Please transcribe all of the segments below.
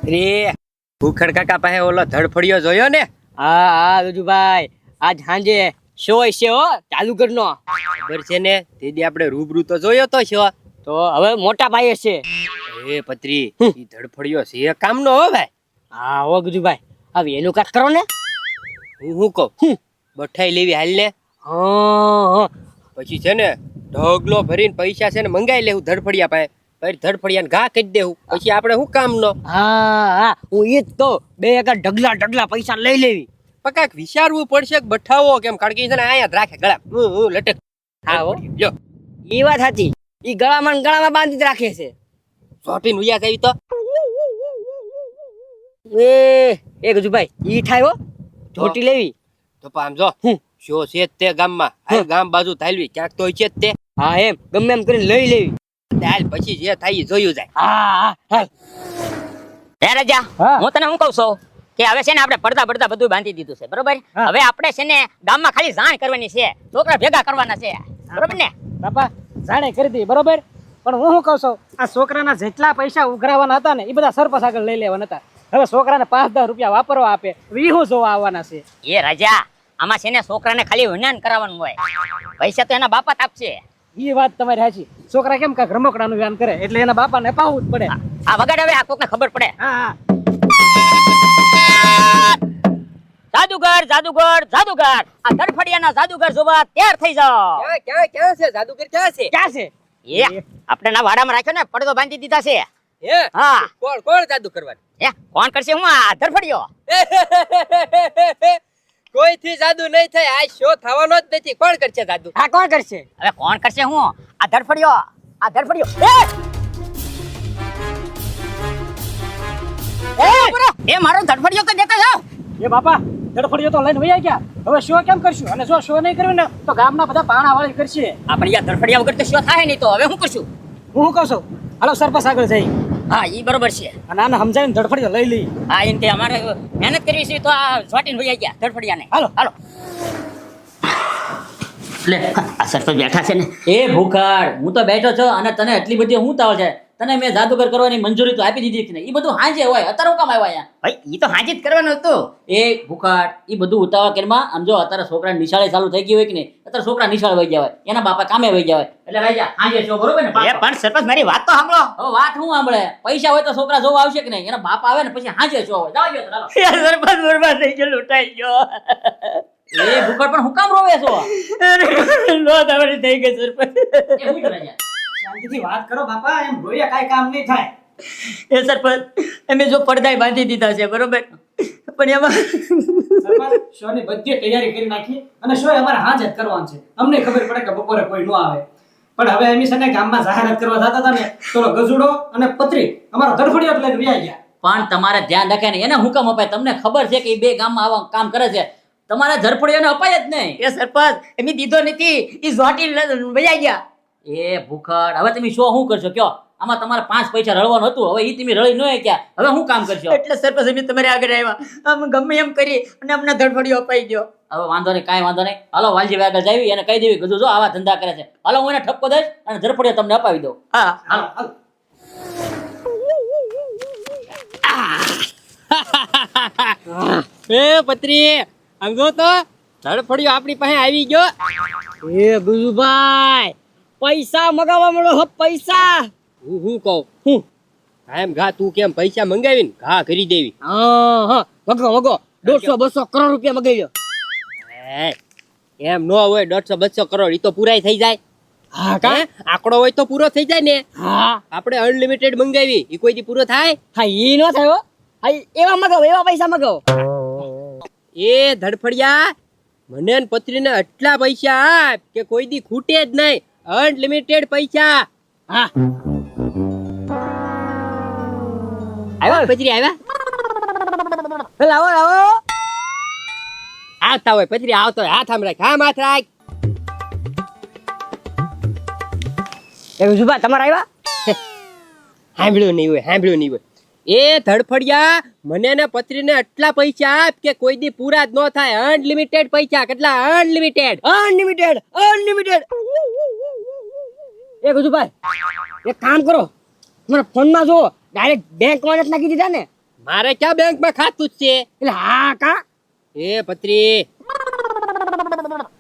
પત્રી ભૂખડ કાકા પાસે ઓલો ધડફડિયો જોયો ને? હા હા રાજુભાઈ, આજ સાંજે શો છે હો ચાલુ કરનો. ખબર છે ને, તેથી આપણે રૂબરૂ તો જોયો તો શો. તો હવે મોટા ભાઈ છે. એ પત્રી ઈ ધડફડિયો છે કામનો હો ભાઈ. હા હો ગજુભાઈ, હવે એનું કાક કરો ને. હું કહું બઠાઈ લેવી હાલ ને. હા પછી છે ને ઢગલો ભરીને પૈસા છે ને મંગાઈ લેવું ધડફડિયા પાસે. પછી ધડફડિયાને ઘા કરી દેવું. પછી આપણે શું કામનો? હા હા, હું ઈ જ તો બે એક ઢગલા ઢગલા પૈસા લઈ લેવી. પણ કાંઈક વિચારવું પડશે કે બઠાવો કેમ, કારણ કે ઈ છે ને આયા જ રાખે ગળા લટક. હા હો, જો ઈ વાત સાચી. ઈ ગળામાં બાંધી જ રાખે છે. ચોટીને ઉયા આવી તો એ ગજુભાઈ ઈ થાય હો, ચોટી લેવી. તો આમ જો શો છે જ તે ગામમાં. હાલ ગામ બાજુ થાલવી ક્યાંક તો છે જ તે. હા એમ ગમે એમ કરીને લઈ લેવી. હાલ પછી જે થાય ઈ જોયું જાય. હા હા હે રાજા, હું તને શું કહું છું કે હવે છે ને આપણે પડદા બધું બાંધી દીધું છે, બરોબર? હવે આપણે છે ને ગામમાં ખાલી જાણ કરવાની છે, છોકરા ભેગા કરવાના છે, બરોબર ને? બાપા જાણે કરી દી બરોબર, પણ હું શું કહું છું, આ છોકરાના જેટલા પૈસા ઉઘરાવાના હતા ને એ બધા સરપંચ આગળ લઈ લેવાના હતા. હવે છોકરાને 5-10 રૂપિયા વાપરવા આપે, ઈ શું જોવા આવવાના છે? એ રાજા, આમાં છે ને છોકરાને ખાલી વિજ્ઞાન કરાવવાનું હોય, પૈસા તો એના બાપા જ આપશે. એ વાત તમારી સાચી. છોકરા કેમ કાંઈક રમકડાનું વ્યાન કરે એટલે એના બાપાને પાવું જ પડે. આ વગાડ હવે આ કોકને ખબર પડે. હા હા, જાદુગર જાદુગર જાદુગર, આ ધડફડિયાના જાદુગર જોવા તૈયાર થઈ જાઓ. ક્યાં છે જાદુગર? ક્યાં છે? ક્યાં છે? એ આપણે ના વાડામાં રાખ્યો ને, પડદો બાંધી દીધા છે. હે હા, કોણ જાદુ કરવાનું? હે કોણ કરશે? હું આ ધડફડિયો. કોઈથી જાદુ નહીં થાય. આ શો થવાનો જ નથી. કોણ કરશે જાદુ? હા કોણ કરશે? હવે કોણ કરશે? હું આ ધડફડિયો. આ ધડફડિયો એ મારો ધડફડિયો તો દેતા જાવ. એ બાપા ધડફડિયો તો લઈને વયા ગયા. હવે શો કેમ કરશું? અને જો શો નહીં કરવી ને તો ગામના બધા પાણા વાળી કરશે. આપણે યાર ધડફડિયા વગર તો શું થાય નહીં. તો હવે શું કરશું? હું શું કહું છું, હાલો સરપંચ આગળ જઈ હા ઈ બરોબર છે. અને આને સમજાવીને ધડફડિયો લઈ લઈ. હા એમ કે અમારે મહેનત કરવી છે તો આ છોટીને વહી ગયા ધડફડિયાને. હાલો હાલો. લે આ સરપંચ બેઠા છે ને. એ ભૂખાડ, હું તો બેઠો છો અને તને એટલી બધી હું તાવ છે? તને મેં જાદુગર કરવાની મંજૂરી તો આપી દીધી ને, એ બધું હાંજે હોય, અત્યારે હું કામ આવ્યા અહીંયા? ભાઈ ઈ તો હાજી જ કરવાનું હતું. એ ભૂખાડ, એ બધું ઉતાવળ કરીમાં આમ જો અત્યારે છોકરા નિશાળે ચાલુ થઈ ગઈ હોય કે નહીં, અત્યારે છોકરા નિશાળ વહી ગયા હોય, એના બાપા કામે વહી ગયા હોય, એટલે રાજા હાંજે છો, બરોબર ને? એ પણ સરપંચ મારી વાત તો સાંભળો. હવે વાત હું સાંભળે, પૈસા હોય તો છોકરા જોવા આવશે કે નહીં, એના બાપ આવે ને પછી હાંજે છો હોય. જાઓ ચાલો. સરપંચ બરબાદ થઈ ગયો, લૂંટાઈ ગયો. એ ભૂખાડ પણ હું કામ રોવે છો? લો તમારી થઈ ગઈ સરપંચ. એ હું કરે છે? શાંતિથી વાત કરો બાપા, એમ રોયા કાંઈ કામ નહીં થાય. એ સરપંચ અમે જો પડદાય બાંધી દીધા છે, બરોબર, પણ એમાં સરપંચ શોની બધી તૈયારી કરી નાખી અને શો અમારે હાજ જ કરવાનું છે. અમને ખબર પડે કે બપોરે કોઈ ન આવે, પણ હવે એમ છે ને ગામમાં જાહેરાત કરવા જતા હતા ને તો ગજુડો અને પત્રી અમારો ધડફડિયો જ લઈને વ્યા ગયા. પણ તમારે ધ્યાન રાખે ને, એને હુકમ અપાય. તમને ખબર છે કે એ બે ગામમાં આવા કામ કરે છે, તમારે ધરફડિયાને અપાય જ નહીં. એ સરપંચ એમ દીધો નથી, ઈ ઝોટી વજાઈ ગયા. એ ભૂખડ, હવે તમે શું કરશો કયો? આમાં તમારે 5 પૈસા રળવાનું હતું, હવે ઈ તમે રળી ન ગયા, હવે શું કામ કરશો? એટલે સરપંચ અમે તમારે આગળ આવ્યા, આમ ગમે એમ કરી અને અમને ધડફડિયો અપાઈ ગયો. હવે વાંધો નહીં, કાંઈ વાંધો નહીં. હાલો વાલજી આગળ જાવી એને કહી દેવી, કીધું જો આવા ધંધા કરે છે, હાલો હું એને ઠપકો દઈશ અને ધરફડિયો તમને અપાવી દઉં. હા હાલો હાલો. એ પત્રી આમ જો તો ધડફડિયો આપણી પાસે આવી ગયો. એ ગુજુભાઈ પૈસા મગાવવા મળો, પૈસા. હું કહું એમ ઘા તું કેમ પૈસા મંગાવીને ઘા કરી દેવી. હા હા, મગો 100-200 કરોડ રૂપિયા મગાવ્યો. એમ નો હોય, 100-200 કરોડ ઈ તો પૂરાય થઈ જાય. હા કા આંકડો હોય તો પૂરો થઈ જાય ને. હા આપણે અનલિમિટેડ મંગાવી, ઈ કોઈ દી પૂરો થાય? હા ઈ નો થયો. હા એવા મગાવો, એવા પૈસા મગાવો. એ ધડફડિયા, મને ને પત્રીને એટલા પૈસા આપ કે કોઈ દી ખૂટે જ નહીં. અનલિમિટેડ પૈસા. હા આવ્યા પત્રી આવ્યા? લાવો લાવો. આવતા હોય પત્રી, આવતો હોય. હાથ આમ રાખ, આમ હાથ રાખ. એ ગુજુભાઈ તમારા આવ્યા? સાંભળ્યું નહીં હોય. એ ધડફડિયા, મને ને પત્રીને એટલા પૈસા આપ કે કોઈ દી પૂરા જ ન થાય. અનલિમિટેડ પૈસા. કેટલા? અનલિમિટેડ. એ ગુજુભાઈ એક કામ કરો, તમારા ફોનમાં જો ડાયરેક્ટ બેંક માં નાખી દીધા ને. મારે ક્યાં બેંકમાં ખાતું જ છે. એટલે હા કા એ પત્રી,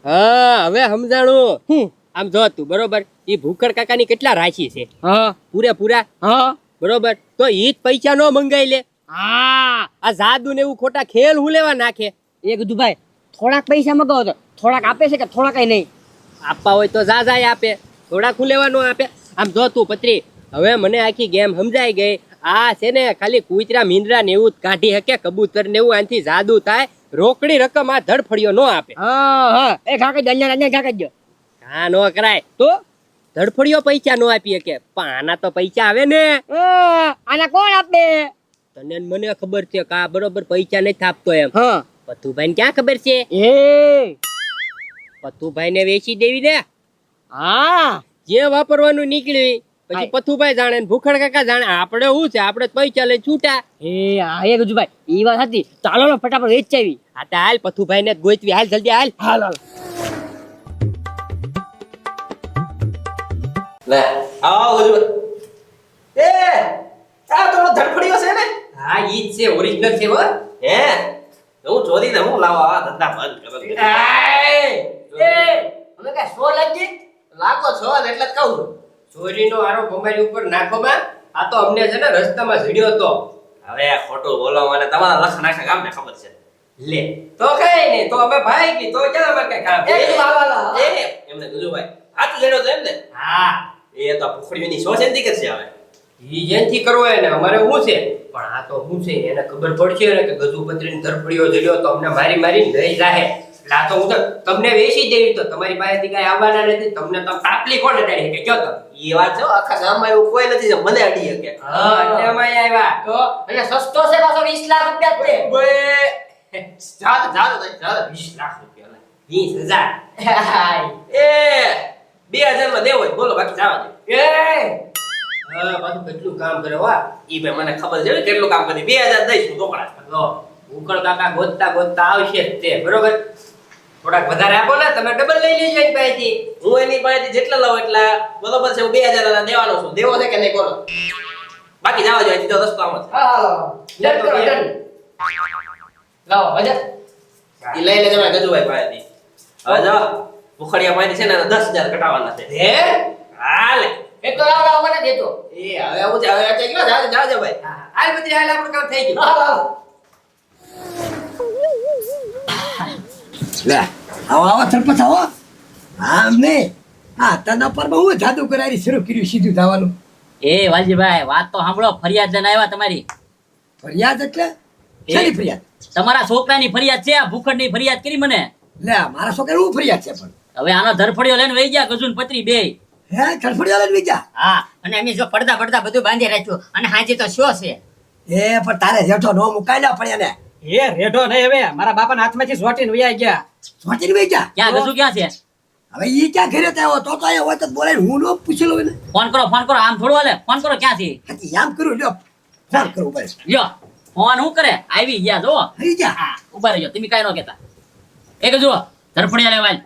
હા હવે સમજાણું. આમ જો તું બરોબર, ઈ ભૂખડ કાકાની કેટલા રાશિ છે હા પૂરેપૂરા, હા બરોબર, તો ઈ જ પૈસા નો મંગાઈ લે. હા આ જાદુ ને એવું ખોટા ખેલ હું લેવા નાખે. એ કીધું ભાઈ થોડાક પૈસા મગાવો તો થોડાક આપે છે કે થોડાક નહીં? આપવા હોય તો જા આપે, થોડાક હું લેવા નો આપે. આમ જો તું પત્રી, હવે મને આખી ગેમ સમજાઈ ગઈ. આ છે ને ખાલી કૂતરા મીંદરા ને એવું જ કાઢી શકે, કબૂતર ને એવું, આનાથી જાદુ થાય. રોકડી રકમ આ ધડફડિયો નો આપે. હા હા એ કાકા જ કાકા જ હા નો કરાય તો ધડફડિયો પૈસા નો આપી શકે, પણ આના તો પૈસા આવે ને. આના કોણ આપે? તને ને મને ખબર છે કે આ બરોબર પૈસા નથી આપતો એમ. હા પથુભાઈ ક્યાં ખબર છે? એ પથુભાઈ ને વેચી દેવી ને. હા જે વાપરવાનું નીકળ્યું પછી પથુભાઈ જાણે ને ભૂખડ કાકા જાણે. આપણે શું છે, આપણે પૈસા લઈ છૂટા. એ હા એ કીધું ભાઈ એ વાત હતી. ચાલો ને ફટાફટ વેચાવી. હા તો હાલ પથુભાઈ ને ગોતવી, હાલ જલ્દી હાલ. હાલ હાલ લે આવો ગજુ. એ આ તો ધડફડીયો છે ને? હા ઈ જ છે, ઓરિજિનલ છે હો. હે હું ચોરી ને હું લાવવા આ ધંધા બંધ કરો. તમે કઈ સો લાગી લાગો છો ને એટલે જ કહું છું. ચોરીનો આરોપ અમારી ઉપર નાખો માં. આ તો અમને છે ને રસ્તામાં જડ્યો હતો. હવે ખોટું બોલો મને, તમારા લખ નાખા ગામને ખબર છે. લે તો કઈ નહીં, તો અમે ભાઈ કી તો ક્યાં અમારે કઈ કામ. એમને ગજુભાઈ સાચું જડ્યો તો એમ ને? હા એ તો પુખડીની શો છે કરશે હવે. ઈ જેનથી કરવો હોય ને અમારે શું છે, પણ આ તો શું છે એને ખબર પડશે ને કે ગજુપત્રીને ધરફડિયો જડ્યો તો અમને મારી મારી લઈ જાહે. એટલે આ તો હું તો તમને વેચી દેવી, તો તમારી પાસેથી કઈ આવવાના નથી. તમને તો તાપલી કોણ અડાડી કે કયો તમે? એ વાત છે, આખા ગામમાં એવું કોઈ નથી જે મને અડી શકે. હા એટલે અમે આવ્યા તો એટલે સસ્તો છે પાછો 20 લાખ રૂપિયા જ છે. જાત 20 લાખ રૂપિયા લે. 20,000. એ 2000 માં દેવો હોય બોલો, બાકી જવા દે. હા પાછું કેટલું કામ કરે વા. ઈ ભાઈ મને ખબર છે કેટલું કામ કરી. 2000 દઈશ હું ઢોકળા. લો ઉકળ કાકા ગોતતા ગોતતા આવશે જ તે, બરોબર. થોડાક વધારે આપો ને, તમે ડબલ લઈ લેજો એની પાસેથી. હું એની પાસેથી જેટલા લઉં એટલા બરોબર છે. હું 2000 ના દેવાનો છું. દેવો છે કે નહીં બોલો? બાકી જવા જોઈએ, સીધો રસ્તો આમ જ. ડન કરો ડન. લાવો હજાર ઈ લઈ લેજો મારા ગજુભાઈ પાસેથી. હવે જો ભૂખડિયા પાસેથી છે ને 10000 કટાવવાના છે. હે હાલે એક તો લાવો મને દેજો. એ હવે આવું છે. હવે આ કેટલો જાજો ભાઈ. હાલ બધી હાલ આપણું કામ થઈ ગયું. હાલ હાલ લે આવો આવો સરપંચ આવો. આમ ને આ તના પર બહુ જાદુ કરાવી શરૂ કર્યું, સીધું જવાનું. એ વાલજીભાઈ વાત તો સાંભળો. ફરિયાદ લઈને આવ્યા તમારી. ફરિયાદ એટલે શેની ફરિયાદ? તમારા છોકરાની ફરિયાદ છે. આ ભૂખડની ફરિયાદ કરી મને. લે મારા છોકરાની હું ફરિયાદ છે પણ? હવે આનો ધરફડિયો લઈને વહી ગયા ગજુન પત્રી બે. હે ખડફડિયા લઈને બીજા? હા અને અમે જો પડદા પડદા બધું બાંધી રાખ્યું અને હાજી તો શો છે. એ પણ તારે જેઠો નો મુકાઈ ના પડ્યા ને. એ રેઢો નહીં હવે મારા બાપાના હાથમાંથી સોટીને વયા ગયા. સોચીને બીજા ક્યાં ગજુ ક્યાં છે? હવે ઈ ક્યાં ઘરે આવ્યો તો અહીંયા હોય તો બોલે હું નો પૂછેલો ને. ફોન કરો ફોન કરો. આમ થોડું હાલે. ફોન કરો ક્યાંથી? હાજી આમ કરું લ્યો, ફોન કરું બસ. લ્યો ફોન શું કરે? આવી ગયા જો. થઈ જા. હા ઉભા રહેજો. તમે કાંઈ ન કહેતા. એ ગજુ ધરફડિયા લેવાય.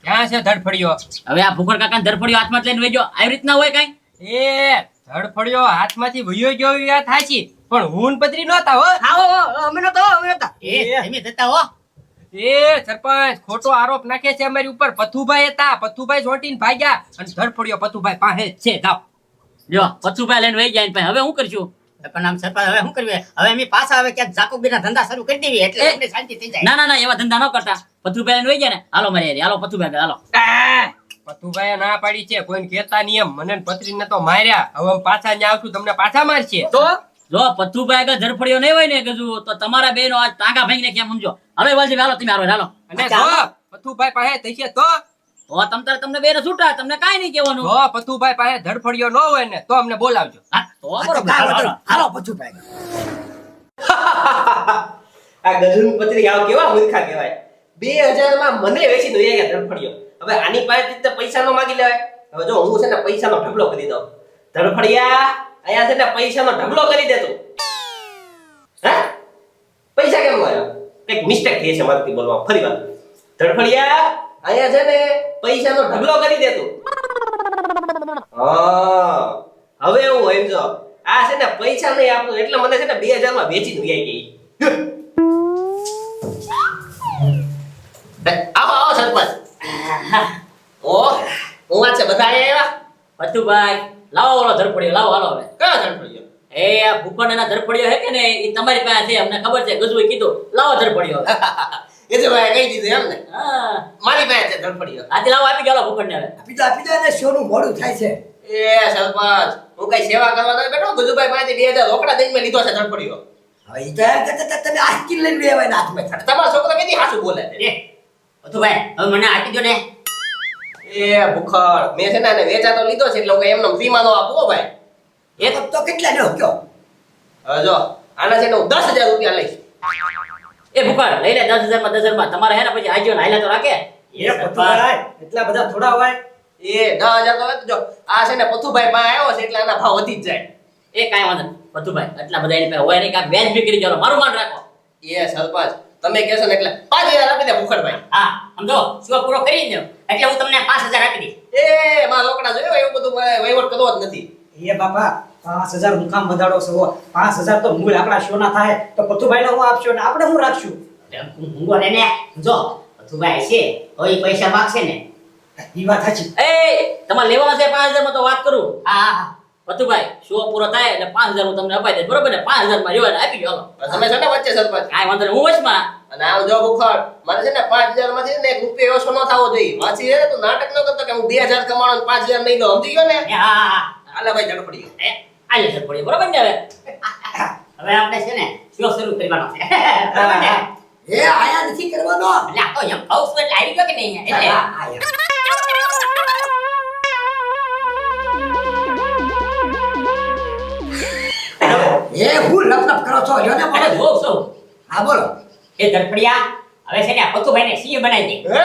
ક્યાં છે ધડફડિયો? હવે આ ભૂખડ કાકાને ધરફડિયો હાથમાં જ લઈને વહી ગયો. આવી રીતના હોય કાંઈ? એ ધડફડિયો હાથમાંથી વયો ગયો એવી વાત થાચી, પણ હું ને પત્રી નહોતા હો. અમે નતો અમે નતા. એ તમે જતા હો. એ સરપંચ ખોટો આરોપ નાખે છે અમારી ઉપર. પથુભાઈ હતા, પથુભાઈ ચોંટીને ભાગ્યા અને ધડફડિયો પથુભાઈ પાસે જ છે. જાઓ લ્યો પથુભાઈ લઈને વહી ગયા. હવે શું કરશું? પણ આમ સરપંચ હવે શું કરવી? હવે અમે પાછા હવે ક્યાંક જાકુબીના ધંધા શરૂ કરી દેવી એટલે અમને શાંતિ થઈ જાય. ના ના ના એવા ધંધા ન કરતા. પથુભાઈ લઈને વહી ગયા ને. હાલો મારી હારે. હાલો પથુભાઈ હાલો. પથુભાઈ ના પાડી છે, કોઈને કહેતા નહીં એમ. મને ને પત્રીને તો માર્યા. હવે અમે પાછા ન્યા આવશું, તમને પાછા મારશે. તો જો પથુભાઈ આગળ ધરફડિયો નહીં હોય ને ગજુ તો તમારા બેનો આજ ટાંગા ભાંગીને કેમ સમજો. હાલો વાલજી હાલો તમે હાલો હાલો. અને જો પથુભાઈ પાસે થશે તો તમને બેને છૂટા. તમને કાંઈ નહીં કહેવાનું. જો પથુભાઈ પાસે ધડફડિયો ન હોય ને તો અમને બોલાવજો. હા તો બરોબર. હાલો, હાલો. હાલો પછી ભાઈ. આ ગજુની પત્રી આવ કેવા મૂર્ખા કહેવાય. 2000 માં મને વેચીને વયા ગયા ધડફડિયો. હવે આની પાસેથી તો પૈસા નો માગી લેવાય. હવે જો હું છે ને પૈસાનો ઢગલો કરી દઉં. ધડફડિયા અહીંયા છે ને પૈસાનો ઢગલો કરી દે તું. હે પૈસા કેમ મળ્યો? કઈક મિસ્ટેક થઈ છે મારાથી બોલવા. ફરી વાર ધડફડિયા અહીંયા છે ને પૈસાનો ઢગલો કરી દે તું. હા હવે હું એમ જો આ છે ને પૈસા નહીં આપું એટલે મને છે ને 2000 માં વેચી દઈ ગઈ. આવો આવો સરપંચ. ઓ હું આ છે બધા આવ્યા. પતુભાઈ લાવો ઓલો ધરપડીયો લાવો હાલો હવે. કયો ધરપડીયો? એ આ ભૂખંડના ધરપડીયો હે કે ને એ તમારી પાસે છે અમને ખબર છે ગજુએ કીધું લાવો ધરપડીયો. એ તો ભાઈ કહી દીધું એમ ને. હા મારી પાસે છે ધરપડીયો. આજે લાવો આપી ગયો ભૂખંડને હવે. આપી દો ને શોનું મોડું થાય છે. એ સરપંચ હું કઈ સેવા કરવા તો બેઠો ગજુભાઈ પાસેથી 2000 રોકડા દઈને મેં લીધો છે ધરપડીયો. હવે ઈ તો એમ કહેતા હતા તમે આસ્કી લઈને લેવાય ને હાથમાં અને તમારો છોકરો કેદી હાચું બોલે છે? એ પતુભાઈ હવે મને આપી દો ને. એ ભૂખડ મેં છે ને આને વેચાતો લીધો છે એટલે હું એમને ફ્રીમાં નો આપું હો ભાઈ. એક તો કેટલા નો કયો હવે જો આના છે ને હું 10000 રૂપિયા લઈશ. એ ભૂખંડ લઈ લે 10,000 માં 10,000 માં તમારે હે ને પછી આજો ને હાલ્યા તો રાખે. એ પતુભાઈ એટલા બધા થોડા હોય. એ 10000 તો હોય તો જો આ છે ને પથુભાઈ પાસે આવ્યો છે એટલે આના ભાવ વધી જ જાય. એ કાંઈ વાંધો નહીં પતુભાઈ એટલા બધા એની પાસે હોય નહીં કાંઈક વ્યાજ બી કરી ચાલો મારું માન રાખો. એ સરપંચ તમે કહેશો ને એટલે 5000 આપી દે ભૂખડભાઈ. હા સમજો શો પૂરો કરી દો એટલે હું તમને 5,000 આપી દઈશ. એ મારા રોકડા જોયો એવું બધું મારે વહીવટ કરવો જ નથી. એ બાપા 5000 હું કામ વધારો છો 5000 તો મૂળ આપણા શોના થાય તો પતુભાઈને હું આપશો ને આપણે હું રાખશું. હું ને ને જો પતુભાઈ છે હવે ઈ પૈસા માગશે ને. ઈ વાત સાચી. એ તમારે લેવાનો છે 5,000 માં તો વાત કરું. હા હા પતુભાઈ શો પૂરો થાય એટલે 5,000 હું તમને અપાઈ દઈશ બરોબર ને 5,000 માં રેવાને આપી ગયો. તમે છે ને વચ્ચે સરપંચ. કાંઈ વાંધો નહીં હું વચમાં. અને આમ જો ભૂખડ મને છે ને 5000 માંથી ને 1 રૂપિયો ઓછો ન થવો જોઈએ. વાંચી છે ને તું નાટક ન કરતો કે હું 2000 કમાણો ને 5000 નહીં લો સમજી ગયો ને. એ હા હા હાલે ભાઈ ઝડપડી. એ આલે સર પડી બરોબર ને હવે. હવે આપણે છે ને શો શરૂ કરવાનો છે બરોબર ને. એ આયા નથી કરવાનો એટલે આ તો એમ કહું છું એટલે આવી ગયો કે નહીં એટલે એ હું લપલપ કરો છો લ્યો ને અરે બોલો જો હા બોલો એ ધરપડિયા હવે છે ને પતુભાઈને સીએ બનાવી દે. હે